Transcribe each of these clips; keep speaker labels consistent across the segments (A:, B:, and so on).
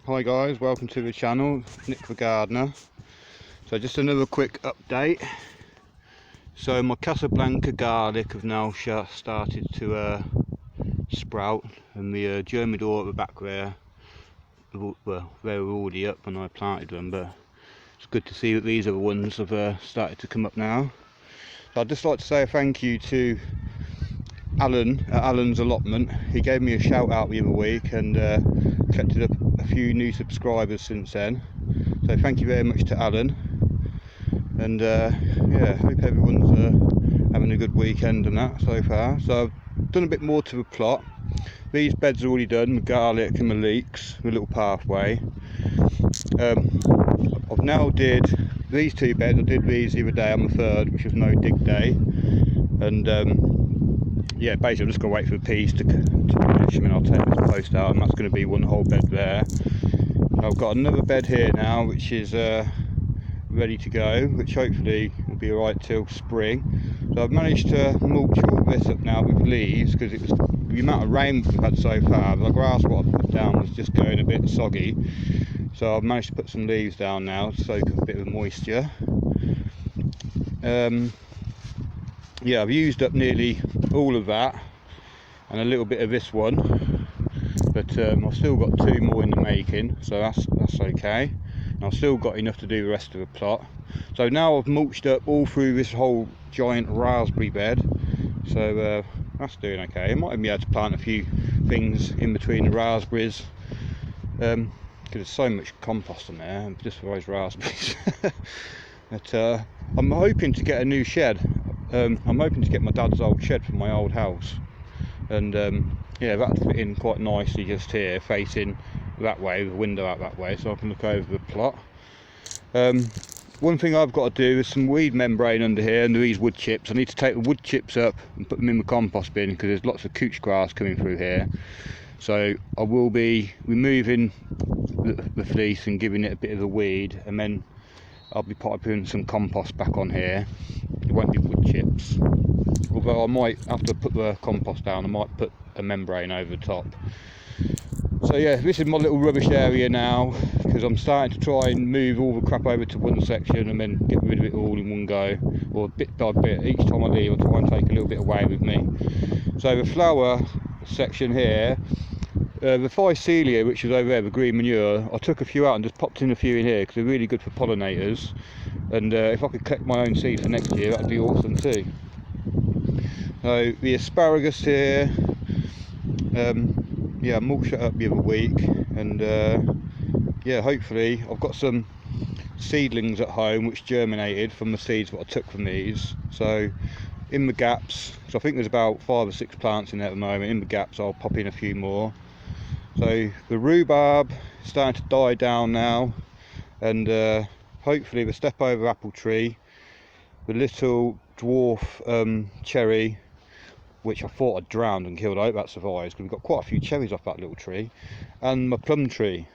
A: Hi guys, welcome to the channel, Nick the Gardener. So just another quick update. So my Casablanca garlic have now started to sprout, and the Germidor at the back there, well, they were already up when I planted them, but it's good to see that these are the ones that have started to come up now. So I'd just like to say a thank you to Alan at Alan's Allotment. He gave me a shout out the other week and collected up a few new subscribers since then, so thank you very much to Alan. And yeah, hope everyone's having a good weekend and that so far. So I've done a bit more to the plot. These beds are already done, the garlic and the leeks, the little pathway. I've now did these two beds. I did these the other day on the 3rd, which was no dig day, and yeah, basically I'm just going to wait for the peas to finish, and then I'll take this post out, and that's going to be one whole bed there. I've got another bed here now which is ready to go, which hopefully will be alright till spring. So I've managed to mulch all this up now with leaves, because it was the amount of rain we've had so far. The grass what I put down was just going a bit soggy, so I've managed to put some leaves down now to soak up a bit of moisture. Yeah, I've used up nearly all of that and a little bit of this one, but I've still got 2 more in the making, so that's okay. And I've still got enough to do the rest of the plot. So now I've mulched up all through this whole giant raspberry bed, so that's doing okay. I might even be able to plant a few things in between the raspberries, because there's so much compost in there just for those raspberries. But I'm hoping to get a new shed. I'm hoping to get my dad's old shed from my old house, and yeah, that'll fit in quite nicely just here, facing that way, the window out that way, so I can look over the plot. One thing I've got to do is some weed membrane under here, under these wood chips. I need to take the wood chips up and put them in the compost bin, because there's lots of couch grass coming through here. So I will be removing the fleece and giving it a bit of a weed, and then I'll be putting some compost back on here. It won't be wood chips, although I might, after I put the compost down, I might put a membrane over the top. So yeah, this is my little rubbish area now, because I'm starting to try and move all the crap over to one section and then get rid of it all in one go, or bit by bit. Each time I leave, I try and take a little bit away with me. So the flower section here, the Phycelia, which is over there, the green manure, I took a few out and just popped in a few in here because they're really good for pollinators, and if I could collect my own seed for next year, that'd be awesome too. So the asparagus here, yeah, I mulched it up the other week, and yeah, hopefully I've got some seedlings at home which germinated from the seeds that I took from these. So in the gaps, so I think there's about 5 or 6 plants in there at the moment. In the gaps I'll pop in a few more. So the rhubarb is starting to die down now, and hopefully the step over apple tree, the little dwarf cherry, which I thought I'd drowned and killed, I hope that survives, because we've got quite a few cherries off that little tree, and my plum tree,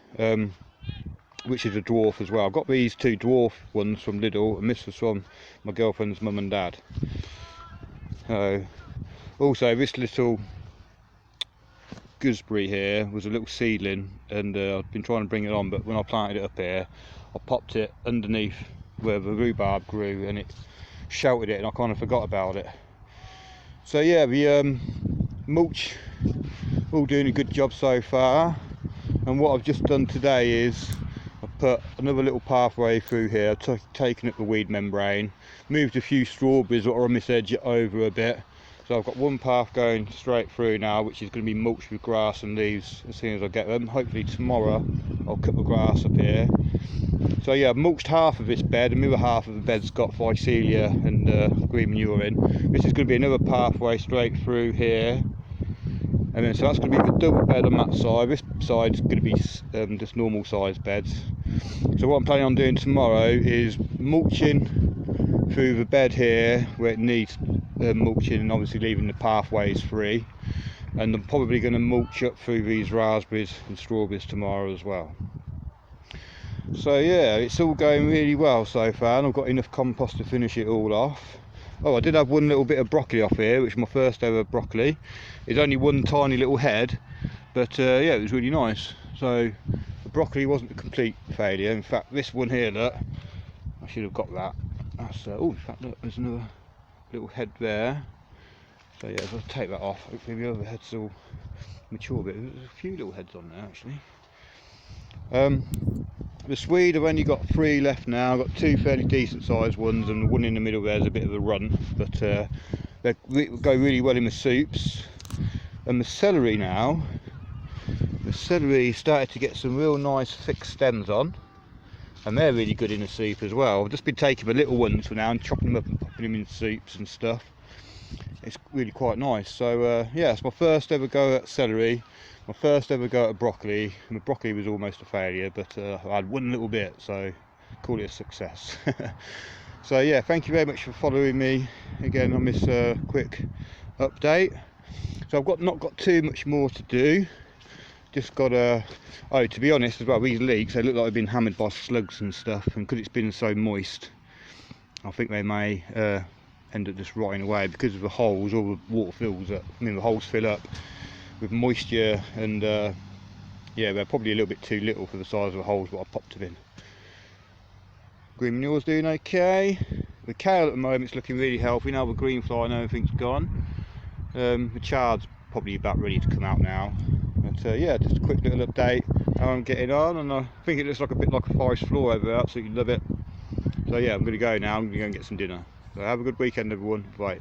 A: which is a dwarf as well. I've got these 2 dwarf ones from Lidl, and this was from my girlfriend's mum and dad. Also this little gooseberry here was a little seedling, and I've been trying to bring it on, but when I planted it up here, I popped it underneath where the rhubarb grew, and it sheltered it, and I kind of forgot about it. So yeah, the mulch all doing a good job so far, and what I've just done today is I've put another little pathway through here. I've taken up the weed membrane, moved a few strawberries that are on this edge over a bit, so I've got one path going straight through now, which is going to be mulched with grass and leaves as soon as I get them. Hopefully tomorrow I'll cut the grass up here. So yeah, I've mulched half of this bed, and the other half of the bed's got Phycelia and green manure in. This is going to be another pathway straight through here, and then so that's going to be the double bed on that side. This side's going to be just normal sized beds. So what I'm planning on doing tomorrow is mulching through the bed here where it needs mulching, and obviously leaving the pathways free, and I'm probably going to mulch up through these raspberries and strawberries tomorrow as well. So yeah, it's all going really well so far, and I've got enough compost to finish it all off. Oh, I did have one little bit of broccoli off here, which is my first ever broccoli. It's only one tiny little head, but yeah, it was really nice. So broccoli wasn't a complete failure. In fact, this one here, look, I should have got that. That's oh, in fact, look, there's another little head there. So yeah, I'll take that off. Hopefully the other head's all mature a bit. There's a few little heads on there actually. The swede, I've only got 3 left now. I've got 2 fairly decent sized ones, and the one in the middle there's a bit of a run, but they go really well in the soups. And the celery now, the celery started to get some real nice thick stems on, and they're really good in the soup as well. I've just been taking the little ones for now and chopping them up and popping them in soups and stuff. It's really quite nice. So yeah, it's my first ever go at celery, my first ever go at broccoli. And the broccoli was almost a failure, but I had one little bit, so call it a success. So yeah, thank you very much for following me again on this quick update. So I've not got too much more to do. Just got to be honest as well, these leeks, they look like they've been hammered by slugs and stuff, and because it's been so moist, I think they may end up just rotting away because of the holes. All the water fills up, the holes fill up with moisture, and yeah, they're probably a little bit too little for the size of the holes what I popped them in. Green manure's doing okay. The kale at the moment is looking really healthy now. The green fly and everything's gone. The chard's probably about ready to come out now. But yeah, just a quick little update how I'm getting on, and I think it looks like a bit like a forest floor over there. Absolutely love it. So yeah, I'm going to go now. I'm going to go and get some dinner. So have a good weekend, everyone. Bye.